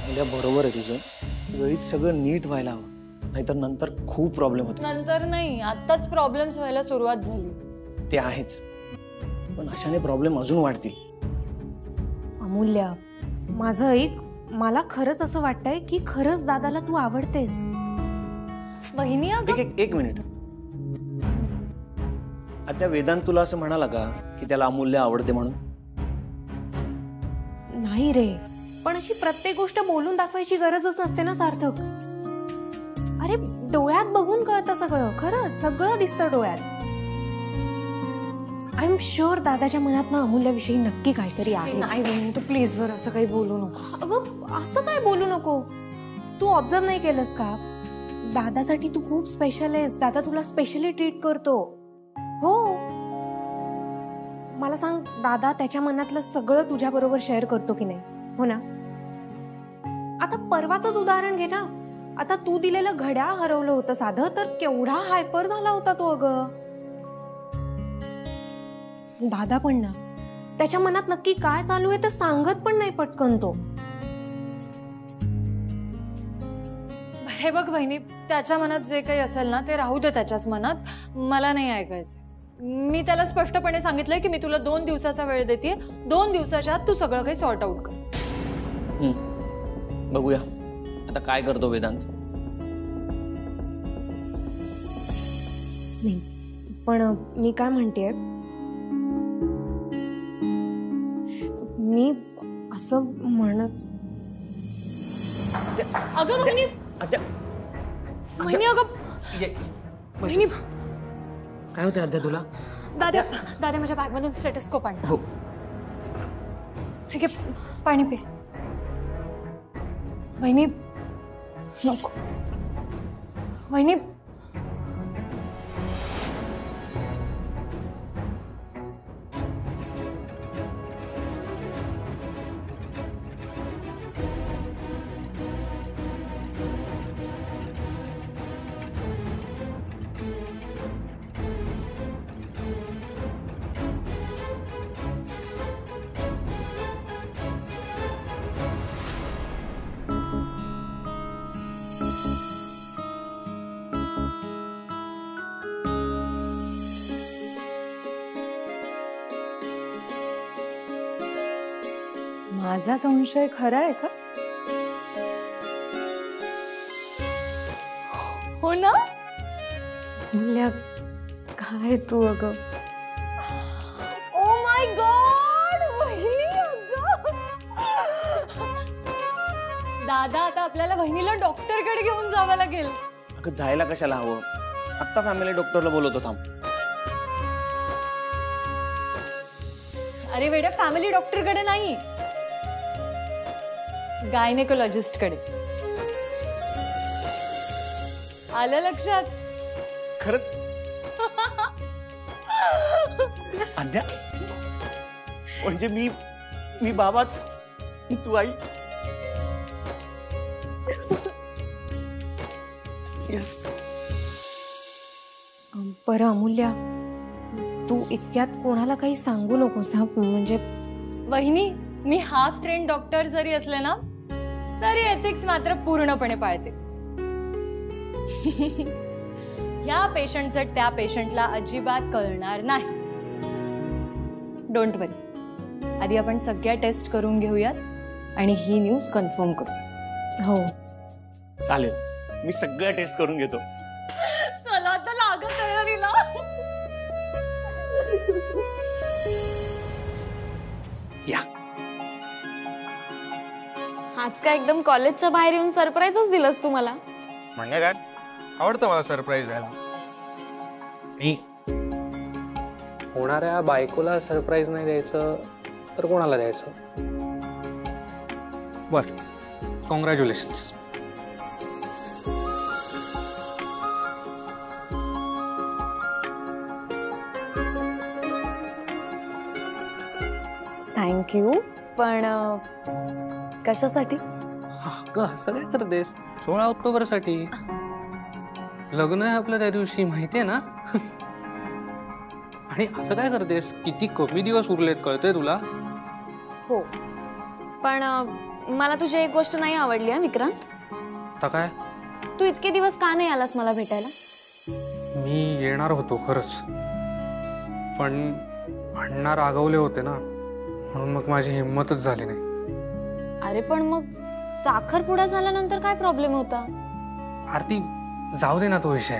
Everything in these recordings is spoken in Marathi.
म्हणजे बरोबर आहे तुझं, वेळीच सगळं नीट व्हायला हवं, नाहीतर नंतर खूप प्रॉब्लेम होतो. नंतर नाही, आताच प्रॉब्लेम्स व्हायला सुरुवात झाली. ते आहेच, पण अशाने प्रॉब्लेम अजून वाढतील. अमूल्या, माझं ऐक, मला खरंच असं वाटतंय की खरंच दादाला तू आवडतेस. वहिनी एक मिनिट. आता वेदांत तुला असं म्हणाला का की त्याला अमूल्य आवडते म्हणून? नाही रे, पण अशी प्रत्येक गोष्ट बोलून दाखवायची गरजच नसते ना सार्थक. अरे डोळ्यात बघून कळतं सगळं, खरंच सगळं दिसतं डोळ्यात. आय एम शुअर दादाच्या मनात ना अमूल्याविषयी नक्की काहीतरी आहे. नाही वहिनी, तू प्लीज वर असं काही बोलू नको. अगं असं काय बोलू नको. तू ऑब्झर्व नाही केलंस का, दादासाठी तू खूप स्पेशल आहेस. दादा तुला स्पेशली ट्रीट करतो. हो, मला सांग, दादा त्याच्या मनातलं सगळं तुझ्या बरोबर शेअर करतो की नाही? हो ना. आता परवाचंच उदाहरण घे ना. आता तू दिलेलं घड्याळ हरवलं होतं साधं, तर केवढा हायपर झाला होता तो. अगं दादा पण ना, त्याच्या मनात नक्की काय चालू आहे ते सांगत पण नाही पटकन तो. हे बघ वहिनी, त्याच्या मनात जे काही असेल ना ते राहू दे त्याच्याच मनात, मला नाही ऐकायचं. मी त्याला स्पष्टपणे सांगितलंय की मी तुला 2 दिवसाचा वेळ देते. 2 दिवसाच्या आत तू सगळं काही सॉर्ट आउट कर. बघूया आता काय करतो वेदांत. नाही, पण मी काय म्हणतेय, मी असं म्हणत. अगं वहिनी, वहिनी, अगं वहिनी, काय होतं अद्या तुला? दादा दादा माझ्या बॅगमधून स्टेटस्कोप आण. हो ठीक आहे, पाणी पे. वहिनी नको. वहिनी, माझा संशय खरा आहे का? हो ना. अमूल्या, काय तू अगं. ओ माय गॉड वहिनी, अगं दादा, आता आपल्याला वहिनीला डॉक्टरकडे घेऊन जावं लागेल. अगं जायला कशाला हवं, आत्ता फॅमिली डॉक्टरला बोलवतो, थांब. अरे वेड्या, फॅमिली डॉक्टरकडे नाही, गायनेकोलॉजिस्ट कडे. आलं लक्षात? खरंच? अद्या, म्हणजे मी बाबा, तू आई. येस. बरं अमूल्या, तू इतक्यात कोणाला काही सांगू नकोस हा. म्हणजे वहिनी, मी हाफ ट्रेन डॉक्टर जरी असले ना तरी एथिक्स मात्र पूर्णपणे पाळते. या पेशंटचं त्या पेशंटला अजिबात कळणार नाही. डोंट वरी. आधी आपण सगळ्या टेस्ट करून घेऊयात आणि ही न्यूज कन्फर्म करू. हो चालेल, मी सगळ्या टेस्ट करून घेतो. चला आता लागत तयारीला. या. आज काय एकदम कॉलेजच्या बाहेर येऊन सरप्राईजच दिलंस तू मला. म्हणजे काय, आवडतं मला सरप्राईज द्यायला. मी होणाऱ्या बायकोला सरप्राईज नाही द्यायचं तर कोणाला द्यायचं? बर, कॉंग्रॅच्युलेशन्स. थँक्यू, पण कशासाठी? असं काय करतेस? 16 ऑक्टोबर साठी. लग्न आहे आपलं त्या दिवशी, माहितीये ना. आणि असं काय करतेस? किती कमी दिवस उरलेत, कळतंय तुला? हो, पण मला तुझी एक गोष्ट नाही आवडली हा विक्रांत. आता काय? तू इतके दिवस का नाही आलास मला भेटायला? मी येणार होतो खरंच, पण अण्णा रागवले होते ना, म्हणून मग माझी हिंमतच झाली नाही. अरे पण मग साखरपुडा झाल्यानंतर काय प्रॉब्लेम होता? आरती, जाऊ दे ना तो विषय.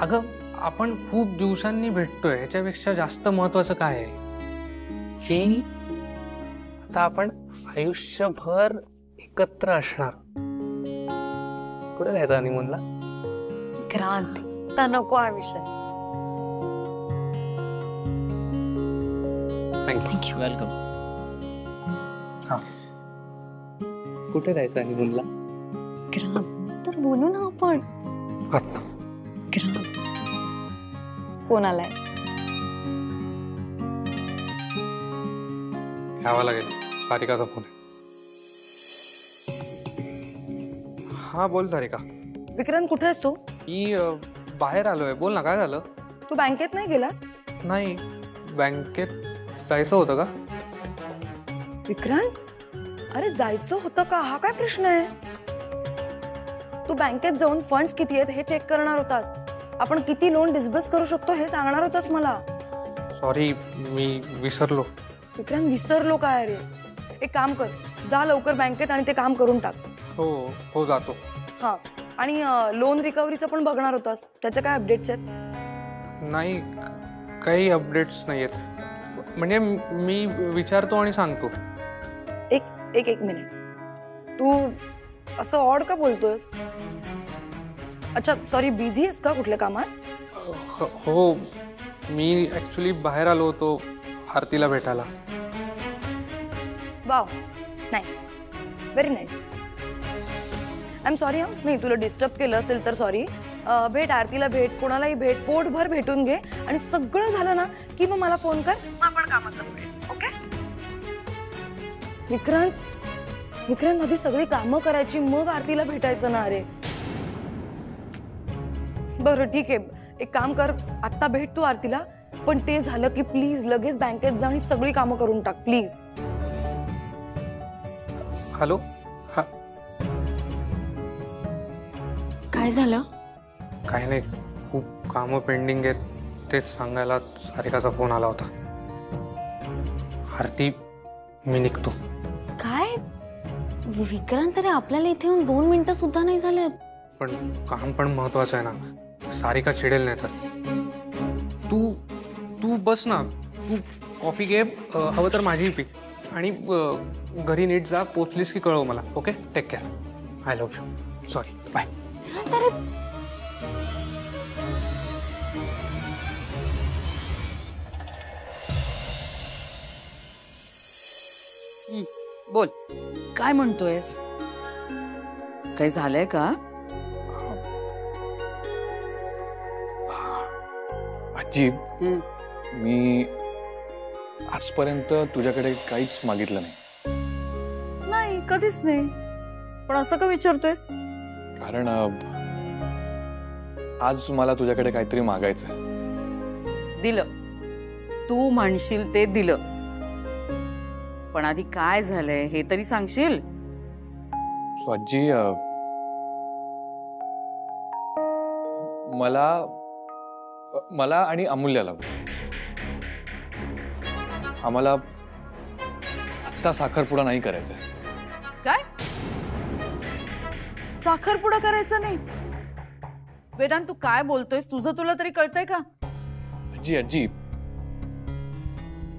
अगं, आपण खूप दिवसांनी भेटतोय, ह्याच्यापेक्षा जास्त महत्वाचं काय आहे की आता आपण आयुष्यभर एकत्र असणार. कुठे जायचं हनीमूनला? क्रांत, तर नको हा विषय. थँक्यू. वेलकम. हा, कुठे जायचं हनीमूनला? क्रांत, तर बोलू ना आपण. आता क्रांत, कोण आलाय? घ्यावा लागेल, सारिकाचा फोन आहे. हा बोल सारिका. विक्रांत, कुठे आहेस तू? मी बाहेर आलोय. बोल ना, काय झालं? तू बँकेत नाही गेलास? नाही, बँकेत जायचं होतं का? विक्रांत, अरे जायचं होतं का हा काय प्रश्न आहे? तू बँकेत जाऊन फंड्स किती आहेत हे चेक करणार होतास. आपण किती लोन डिस्बर्स करू शकतो हे सांगणार होतास मला. सॉरी, मी विसरलो. विक्रांत, विसरलो काय रे? एक काम कर, जा लवकर बँकेत आणि ते काम करून टाक. हो हो, जातो. हा, आणि लोन रिकव्हरीचं पण बघणार होतास, त्याचे काय अपडेट्स आहेत? नाही, काही अपडेट्स नाही आहेत. म्हणजे मी विचारतो आणि सांगतो. एक मिनिट, तू असं ऑड का बोलतोयस? अच्छा, सॉरी, बिझी आहेस का कुठल्या कामात? हो, मी ऍक्च्युली बाहेर आलो होतो आरतीला भेटायला. Wow, nice, very nice. I am sorry. नाही, तुला डिस्टर्ब केलं असेल तर सॉरी. भेट, आरतीला भेट, कोणालाही भेट, पोटभर भेटून घे आणि सगळं झालं ना की मग मला फोन कर, मग आपण कामाचं बोलूया. ओके? विक्रांत, आधी सगळी कामं करायची मग आरतीला भेटायचं ना. अरे बरं ठीक आहे, एक काम कर, आत्ता भेट तू आरतीला, पण ते झालं की प्लीज लगेच बँकेत जा आणि सगळी कामं करून टाक प्लीज. हॅलो. हा, काय झालं? काही नाही, खूप कामं पेंडिंग आहेत, तेच सांगायला सारिकाचा फोन आला होता. आरती, मी निघतो. काय विक्रांत, अरे आपल्याला इथे येऊन 2 मिनिटं सुद्धा नाही झालेत. पण काम पण महत्वाचं आहे ना, सारिका चिडेल नाही तर. तू बस ना, तू कॉफी घे, हवं तर माझीही पी, आणि घरी नीट जा, पोचलीस की कळव मला. Okay, take care. I love you. Sorry, bye. बोल, काय म्हणतोयस? काही झालंय का? आजी, मी आजपर्यंत तुझ्याकडे काहीच मागितलं नाही. नाही, कधीच नाही. पण असं का विचारतोयस? कारण आज मला तुझ्याकडे काहीतरी मागायचं. दिलं, तू म्हणशील ते दिलं. पण आधी काय झालंय हे तरी सांगशील? सो आजी, मला आणि अमूल्याला आम्हाला आत्ता साखरपुडा नाही करायचा. काय? साखरपुडा करायचा नाही? वेदांत, तू काय बोलतोयस? तुझं तुला तरी कळतंय का? आजी,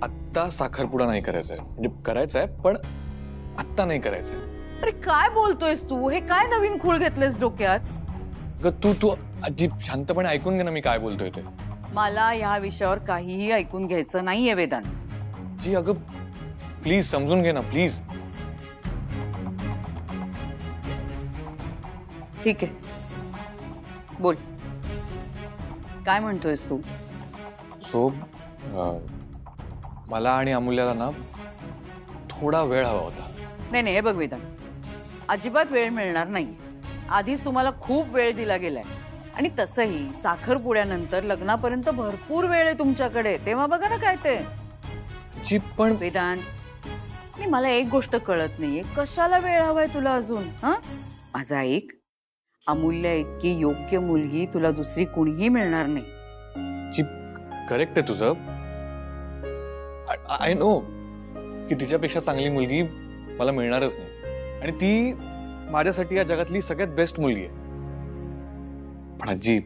आत्ता साखरपुडा नाही करायचा आहे. म्हणजे करायचा आहे, पण आत्ता नाही करायचा आहे. अरे काय बोलतोयस तू? हे काय नवीन खूळ घेतलंस डोक्यात? तू आजी शांतपणे ऐकून घे ना मी काय बोलतोय ते. मला या विषयावर काहीही ऐकून घ्यायचं नाहीये वेदांत. जी, अगं प्लीज समजून घे ना, प्लीज. ठीक आहे, बोल, काय म्हणतोयस तू? सो मला आणि अमूल्याला ना थोडा वेळ हवा होता. नाही, हे बघ वेदांत, अजिबात वेळ मिळणार नाही. आधीच तुम्हाला खूप वेळ दिला गेलाय, आणि तसंही साखरपुड्यानंतर लग्नापर्यंत भरपूर वेळ आहे तुमच्याकडे. तेव्हा बघा ना काय ते. जी, पण वेदांत, आणि मला एक गोष्ट कळत नाहीये, कशाला वेळ हवाय तुला अजून? हा, माझा ऐक, अमूल्य इतकी योग्य मुलगी तुला दुसरी कुणीही मिळणार नाही. जी करेक्ट आहे तुझं. आय नो की तिच्यापेक्षा चांगली मुलगी मला मिळणारच नाही, आणि ती माझ्यासाठी या जगातली सगळ्यात बेस्ट मुलगी आहे. पण आजी,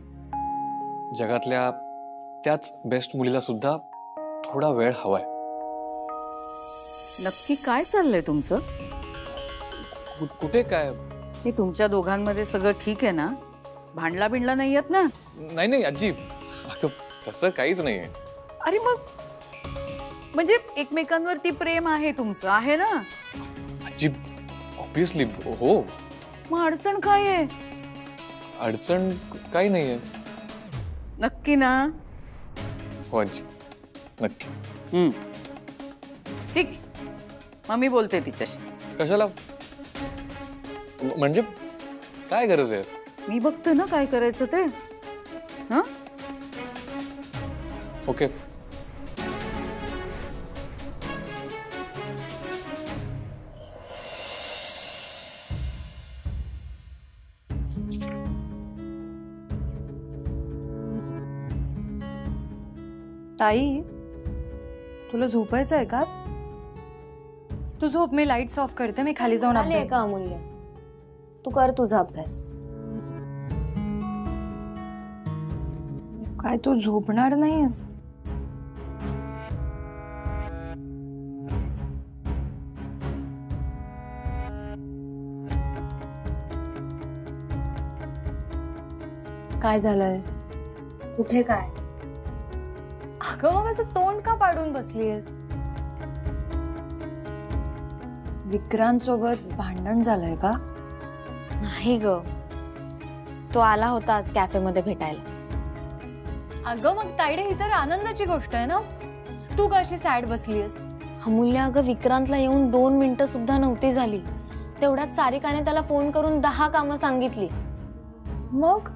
जगातल्या त्याच बेस्ट मुलीला सुद्धा थोडा वेळ हवाय. नक्की काय चाललंय तुमचं? कुठे काय? हे तुमच्या दोघांमध्ये सगळं ठीक आहे ना? भांडला बिंडला नाही येत ना? नाही नाही आजी, अगं तसं काहीच नाहीये. अरे मग म्हणजे एकमेकांवरती प्रेम आहे तुमचं, आहे ना? आजी ऑब्विसली हो. मग अडचण काय आहे? अडचण काही नाहीये. नक्की ना? हो आजी, नक्की. ठीक, मग मी बोलते तिच्याशी. कशाला? म्हणजे काय गरज आहे? मी बघते ना काय करायचं ते. हा, ओके. ताई, तुला झोपायचं आहे का? तू झोप, मी लाईट्स ऑफ करते, मी खाली जाऊन आले अभ्यास. का अमूल्य? तू कर तुझा अभ्यास. काय तू झोपणार नाहीस? काय झालंय? कुठे काय? अगं मग असं तोंड का पाडून बसलीयस? विक्रांत सोबत भांडण झालंय का? नाही ग, तो आला होता आज कॅफेमध्ये भेटायला. अगं मग तायडे, ही तर आनंदाची गोष्ट आहे ना. तू कशी सॅड बसलीयस? अमूल्य, अगं विक्रांतला येऊन 2 मिनिटं सुद्धा नव्हती झाली, तेवढ्यात सारिकाने त्याला फोन करून 10 कामं सांगितली. मग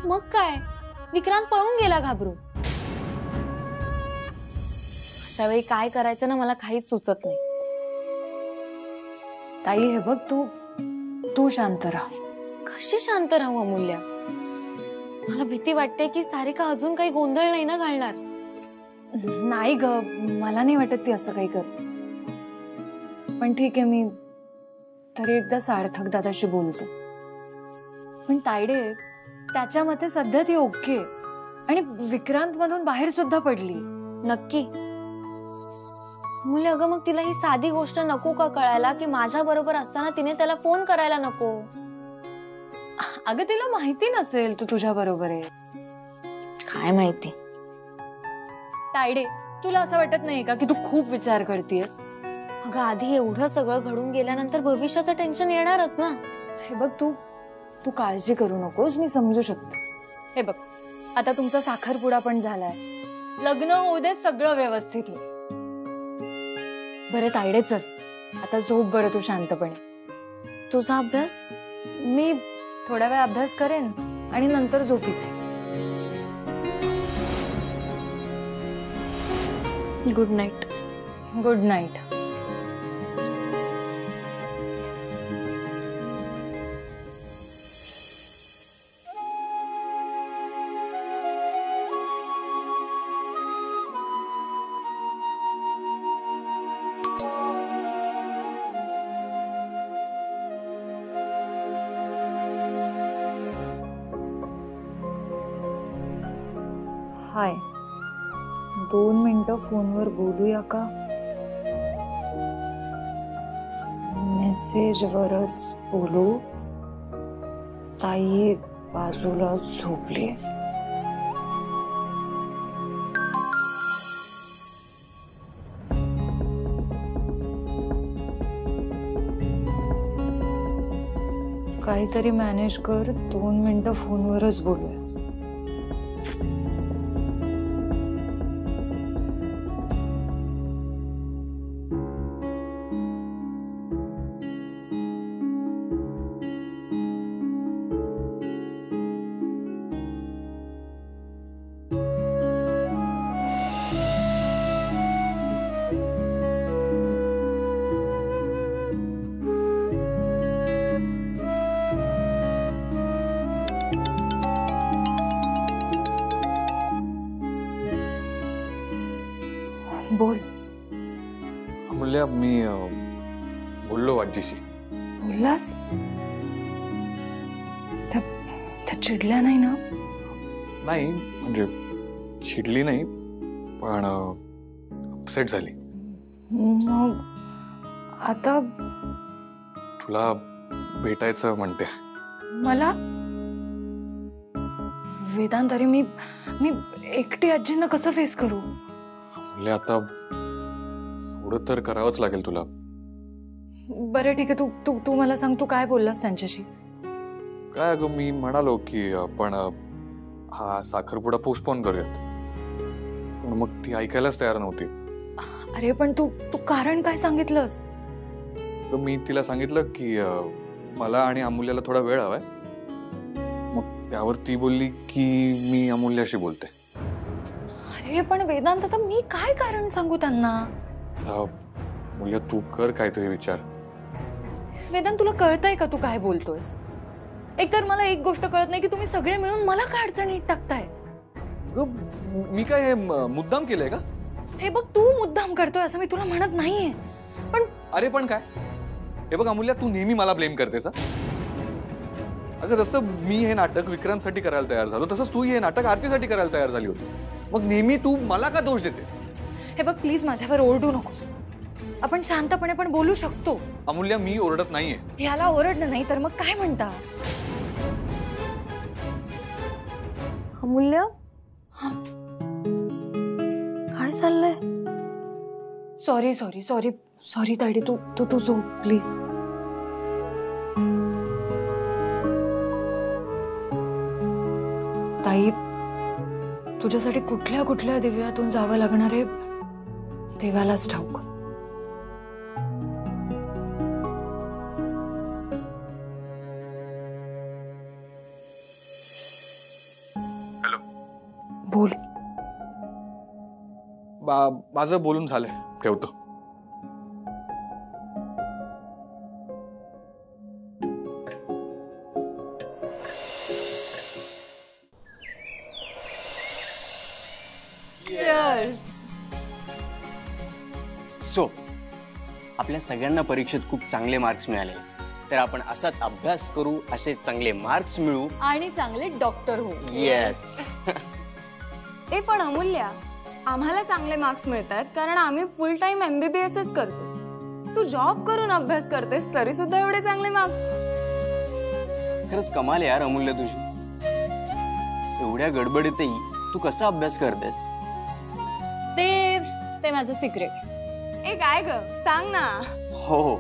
मग काय, विक्रांत पळून गेला घाबरून. अशा वेळी काय करायचं ना, मला काहीच सुचत नाही. ताई हे बघ, तू शांत राहा. कशी शांत राहू अमूल्य? मला भीती वाटते की सारिका अजून काही गोंधळ नाही ना घालणार. नाही ग, मला नाही वाटत ती असं काही कर. पण ठीक आहे, मी तरी एकदा सार्थक दादाशी बोलतो. पण तायडे, त्याच्या मते सध्या ती ओके आणि विक्रांत मधून बाहेर सुद्धा पडली. नक्की? अमूल्य, अगं मग तिला ही साधी गोष्ट नको का कळायला की माझ्या बरोबर असताना तिने त्याला फोन करायला नको? अगं तिला माहिती नसेल तू तुझ्या बरोबर आहे. काय माहिती. तायडे, तुला असं वाटत नाही का की तू खूप विचार करतेस? अगं आधी एवढं सगळं घडून गेल्यानंतर भविष्याचं टेन्शन येणारच ना. हे बघ, तू काळजी करू नकोस, मी समजू शकते. हे बघ, आता तुमचा साखरपुडा पण झालाय, लग्न होऊ दे, सगळं व्यवस्थित हो. बरं तायडे, चल आता झोप बरं तू शांतपणे. तुझा अभ्यास? मी थोडा वेळ अभ्यास करेन आणि नंतर झोपी जाईन. Good night. Good night. Hi, 2 मिनिटं फोनवर बोलूया का? मेसेजवरच बोलू. ताई बाजूला झोपली. काहीतरी मॅनेज कर, 2 मिनिटं फोनवरच बोलूया. अमूल्या मी बोललो आजीशी. बोललास? त्या चिडल्या नाही ना? नाही म्हणजे चिडली नाही पण अपसेट झाली. मग आता तुला भेटायचं म्हणते. मला वेदांत, अरे मी एकटी आजींना कसं फेस करू? म्हणजे आता एवढं तर करावंच लागेल तुला. बरं ठीक आहे, तू तू तू मला सांग, तू काय बोललास त्यांच्याशी? काय अगं मी म्हणालो की आपण हा साखरपुडा पोस्टपोन करूयात, पण मग ती ऐकायलाच तयार नव्हती. अरे पण तू तू कारण काय सांगितलंस? तर मी तिला सांगितलं की मला आणि अमूल्याला थोडा वेळ हवाय. मग त्यावर ती बोलली की मी अमूल्याशी बोलते. अरे पण वेदांत, आता मी काय कारण सांगू त्यांना? अमूल्या तू कर काहीतरी विचार. वेदांत, तुला कळतंय का तू काय बोलतोयस? एकतर मला एक गोष्ट कळत नाही की तुम्ही सगळे मिळून मला काय अडचणीत टाकताय. मी काय हे मुद्दाम केलंय का? हे बघ, तू मुद्दाम करतोय असं मी तुला म्हणत नाहीये, पण अरे पण काय, हे बघ अमूल्या, तू नेहमी मला ब्लेम करतेस. अगं जसं मी हे नाटक विक्रांतसाठी करायला तयार झालो तसंच तू हे नाटक आरतीसाठी करायला तयार झाली होतीस. मग नेहमी तू मला का दोष देतेस? हे बघ प्लीज माझ्यावर ओरडू नकोस. आपण शांतपणे पण बोलू शकतो. अमूल्या मी ओरडत नाहीये. ह्याला ओरडणं नाही तर मग काय म्हणता? अमूल्य, काय चाललंय? सॉरी सॉरी सॉरी सॉरी तायडी, तू तू तू झोप प्लीज. ताई, तुझ्यासाठी कुठल्या कुठल्या दिव्यातून जावं लागणार आहे देवालाच ठाऊक. हॅलो, बोल. माझं बोलून झालंय, ठेवतो. सो आपल्या सगळ्यांना परीक्षेत खूप चांगले मार्क्स मिळाले, तर आपण असाच अभ्यास करू, असे चांगले मार्क्स मिळू आणि चांगले डॉक्टर हो. येस. ए पण अमूल्या, आम्हाला चांगले मार्क्स मिळतात कारण आम्ही फुल टाइम MBBSच करतो. तू जॉब करून अभ्यास करतेस तरी सुद्धा एवढे चांगले मार्क्स. खरंच कमाल यार अमूल्य तुझी. एवढ्या गडबडीतही तू कसा अभ्यास करतेस? ते माझं सिक्रेट. ए काय ग, सांग ना. हो हो.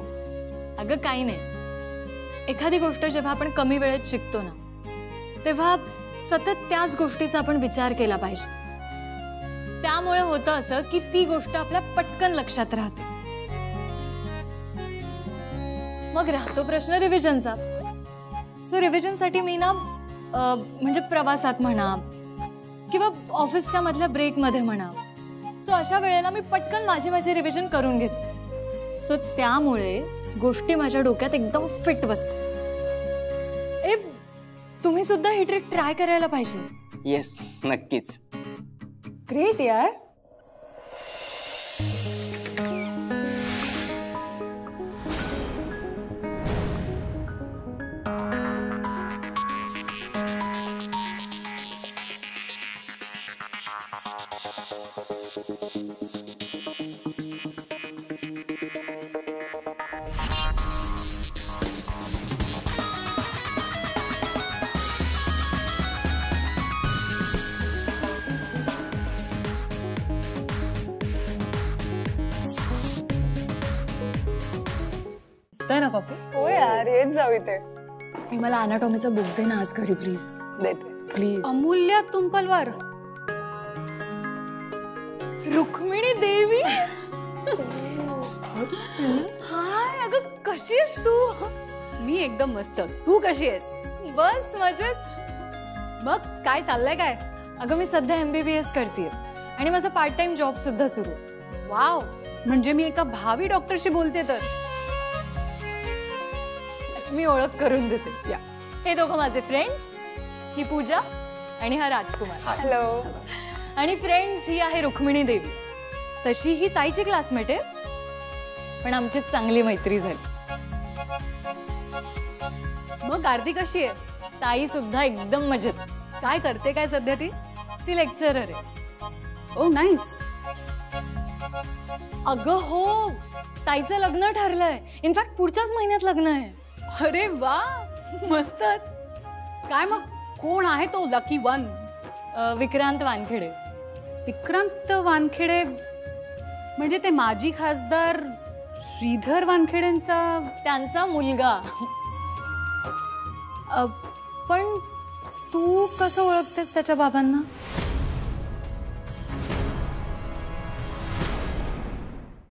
अगं काही नाही, एखादी गोष्ट जेव्हा आपण कमी वेळेत शिकतो ना, तेव्हा सतत त्याच गोष्टीचा आपण विचार केला पाहिजे. त्यामुळे होतं असं की ती गोष्ट आपल्या पटकन लक्षात राहते. मग राहतो प्रश्न रिव्हिजनचा. सो रिव्हिजनसाठी मी ना म्हणजे प्रवासात म्हणा किंवा ऑफिसच्या मधल्या ब्रेकमध्ये म्हणा, सो अशा वेळेला मी पटकन माझी रिव्हिजन करून घेते. सो त्यामुळे गोष्टी माझ्या डोक्यात एकदम फिट बसतात. ए, तुम्ही सुद्धा ही ट्रिक ट्राय करायला पाहिजे. येस, नक्कीच. ग्रेट यार. ना कॉफी? हो यार, येत जाऊ इथे. मी मला अनाटॉमीचा बुक दे ना आज घरी प्लीज. देते प्लीज. अमूल्य तुंपलवर. रुक्मिणी देवी. हाय, अगं कशी आहेस तू? मी एकदम मस्त. तू कशी आहेस? बस मजेत. मग काय चाललंय काय? अगं मी सध्या MBBS करतेय आणि माझा पार्ट टाइम जॉब सुद्धा सुरू. वाव, म्हणजे मी एका भावी डॉक्टरशी बोलते तर. मी ओळख करून देते. हे दोघं माझे फ्रेंड्स, ही पूजा आणि हा राजकुमार. हॅलो. आणि फ्रेंड्स, ही आहे रुक्मिणी देवी. तशी ही ताईची क्लासमेट आहे, पण आमची चांगली मैत्री झाली. मग आरती कशी आहे? ताई सुद्धा एकदम मजेत. काय करते काय सध्या ती? ती लेक्चरर आहे. ओ नाईस. अगं हो, ताईचं लग्न ठरलंय. इनफॅक्ट पुढच्याच महिन्यात लग्न आहे. अरे वा, मस्तच. काय मग कोण आहे तो लकी वन? विक्रांत वानखेडे. विक्रांत वानखेडे म्हणजे ते माजी खासदार श्रीधर वानखेडेंचा? त्यांचा मुलगा. पण तू कसं ओळखतेस त्याच्या बाबांना?